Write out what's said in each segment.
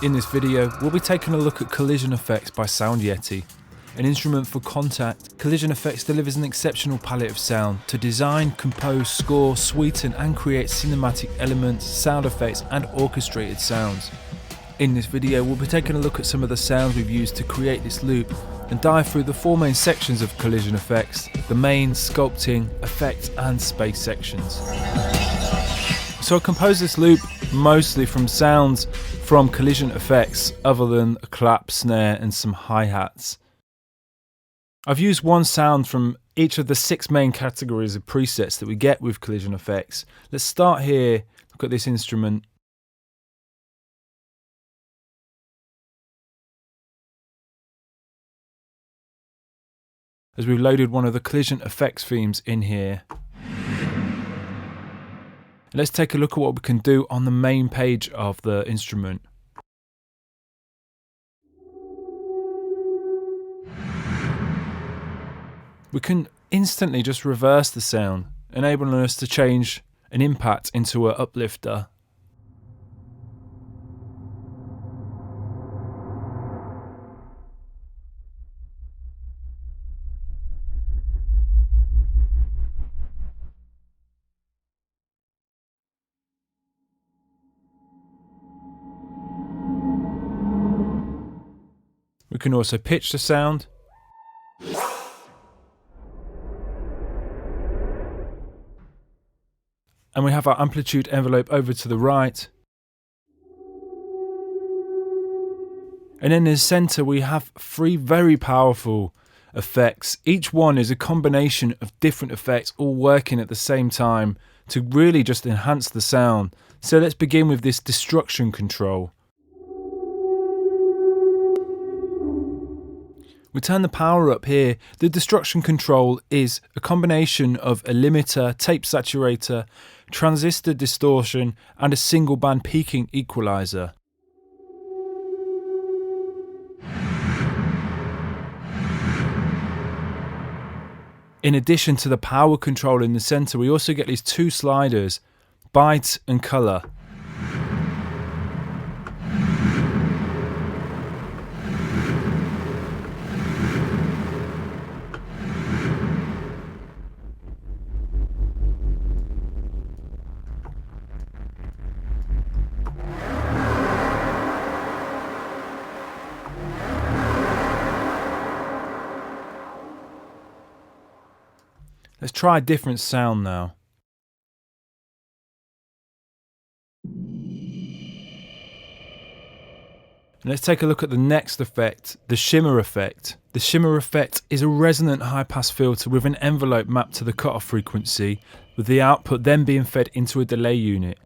In this video, we'll be taking a look at collision effects by Sound Yeti. An instrument for contact, collision effects delivers an exceptional palette of sound to design, compose, score, sweeten and create cinematic elements, sound effects and orchestrated sounds. In this video, we'll be taking a look at some of the sounds we've used to create this loop and dive through the four main sections of collision effects: the main, sculpting, effects and space sections. So I composed this loop mostly from sounds from collision effects other than a clap, snare and some hi-hats. I've used one sound from each of the 6 main categories of presets that we get with collision effects. Let's start here, look at this instrument. As we've loaded one of the collision effects themes in here. Let's take a look at what we can do on the main page of the instrument. We can instantly just reverse the sound, enabling us to change an impact into an uplifter. We can also pitch the sound. And we have our amplitude envelope over to the right. And in the center we have 3 very powerful effects. Each one is a combination of different effects all working at the same time to really just enhance the sound. So let's begin with this destruction control. We turn the power up here. The destruction control is a combination of a limiter, tape saturator, transistor distortion and a single band peaking equalizer. In addition to the power control in the center, we also get these 2 sliders, byte and color. Let's try a different sound now. And let's take a look at the next effect, the shimmer effect. The shimmer effect is a resonant high-pass filter with an envelope mapped to the cutoff frequency, with the output then being fed into a delay unit.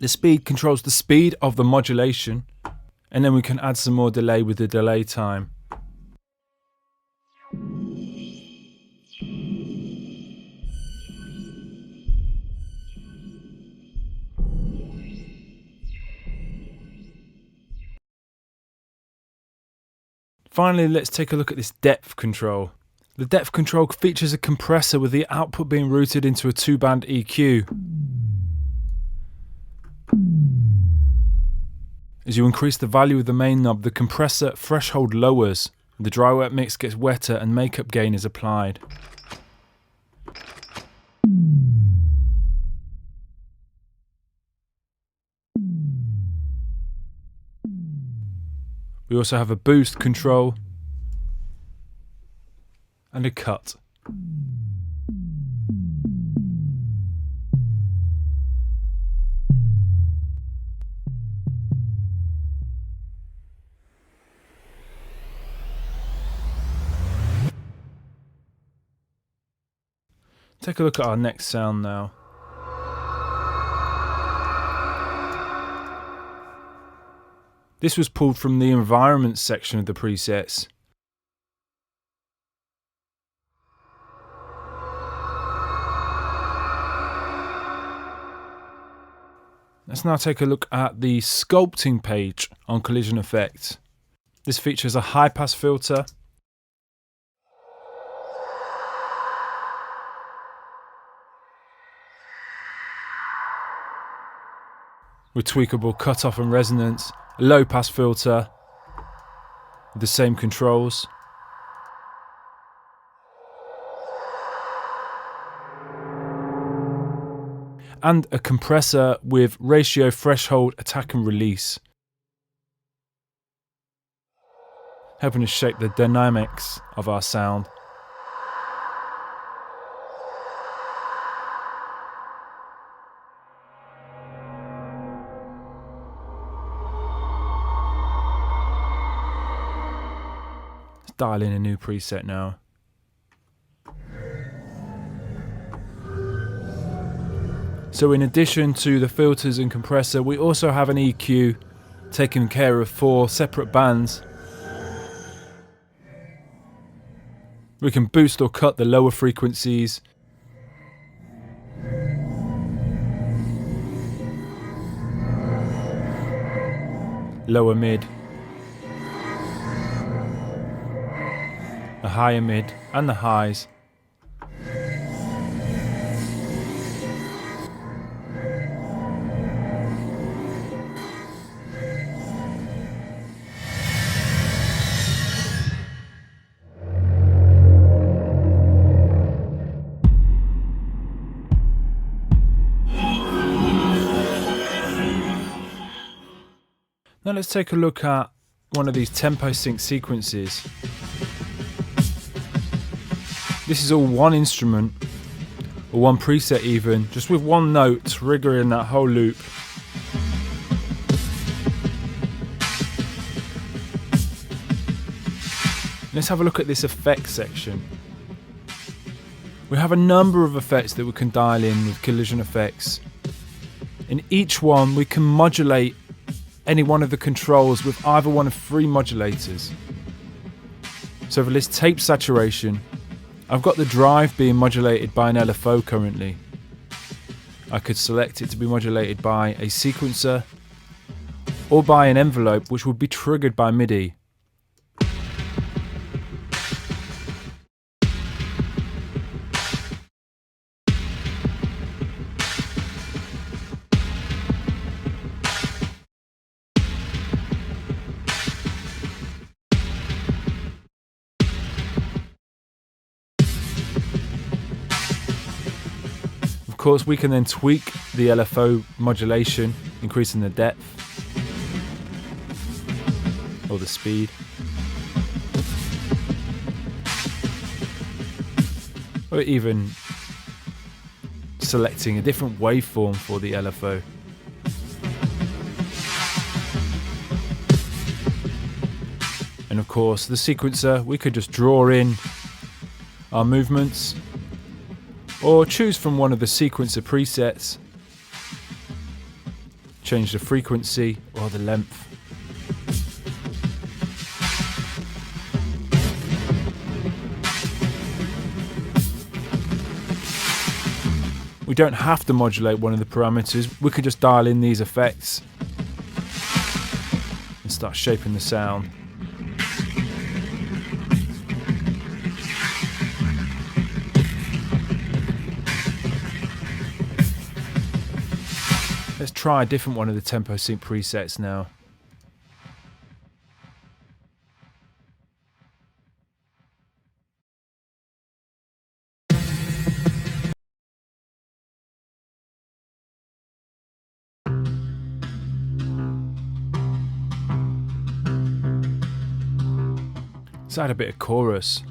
The speed controls the speed of the modulation, and then we can add some more delay with the delay time. Finally, let's take a look at this depth control. The depth control features a compressor with the output being routed into a 2-band EQ. As you increase the value of the main knob, the compressor threshold lowers, the dry wet mix gets wetter and makeup gain is applied. We also have a boost control and a cut. Take a look at our next sound now. This was pulled from the environment section of the presets. Let's now take a look at the sculpting page on Collision Effects. This features a high pass filter, with tweakable cutoff and resonance, a low pass filter with the same controls, and a compressor with ratio threshold attack and release, helping us shape the dynamics of our sound. Let's dial in a new preset now. So in addition to the filters and compressor, we also have an EQ taking care of 4 separate bands. We can boost or cut the lower frequencies, lower mid, the higher mid and the highs. Now let's take a look at one of these tempo sync sequences. This is all one instrument, or one preset even, just with one note triggering that whole loop. Let's have a look at this effects section. We have a number of effects that we can dial in with Collision Effects. In each one we can modulate any one of the controls with either one of 3 modulators. So for this tape saturation, I've got the drive being modulated by an LFO currently. I could select it to be modulated by a sequencer or by an envelope, which would be triggered by MIDI. Of course, we can then tweak the LFO modulation, increasing the depth or the speed, or even selecting a different waveform for the LFO. And of course, the sequencer, we could just draw in our movements or choose from one of the sequencer presets, change the frequency or the length. We don't have to modulate one of the parameters, we can just dial in these effects and start shaping the sound. Let's try a different one of the tempo sync presets now. Let's add a bit of chorus.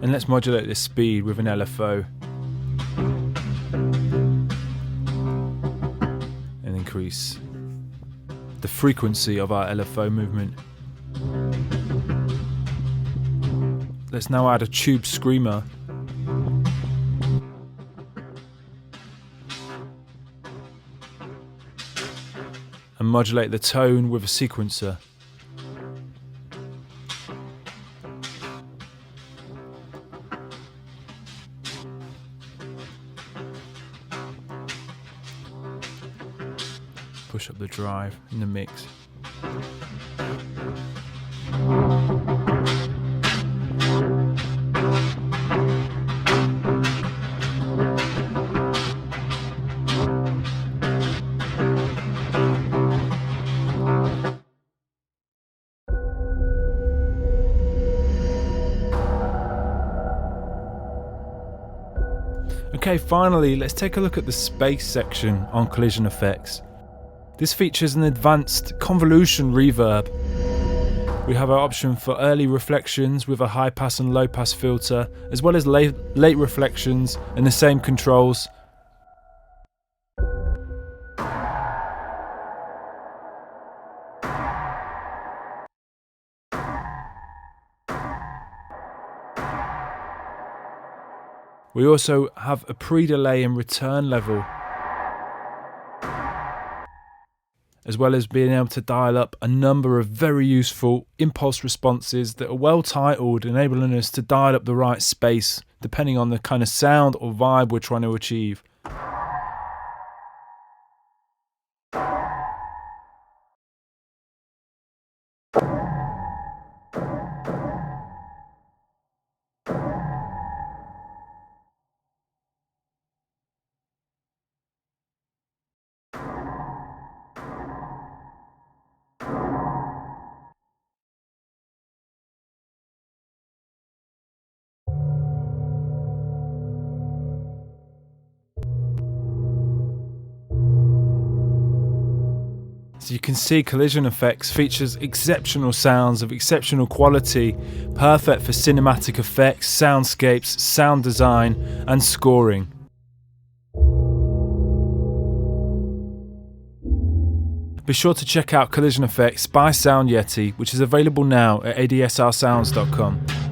And let's modulate the speed with an LFO. And increase the frequency of our LFO movement. Let's now add a tube screamer. And modulate the tone with a sequencer. push up the drive in the mix. Okay, finally, let's take a look at the space section on Collision Effects. This features an advanced convolution reverb. We have our option for early reflections with a high pass and low pass filter, as well as late reflections and the same controls. We also have a pre-delay and return level, as well as being able to dial up a number of very useful impulse responses that are well titled, enabling us to dial up the right space depending on the kind of sound or vibe we're trying to achieve. So you can see Collision Effects features exceptional sounds of exceptional quality, perfect for cinematic effects, soundscapes, sound design, and scoring. Be sure to check out Collision Effects by Sound Yeti, which is available now at adsrsounds.com.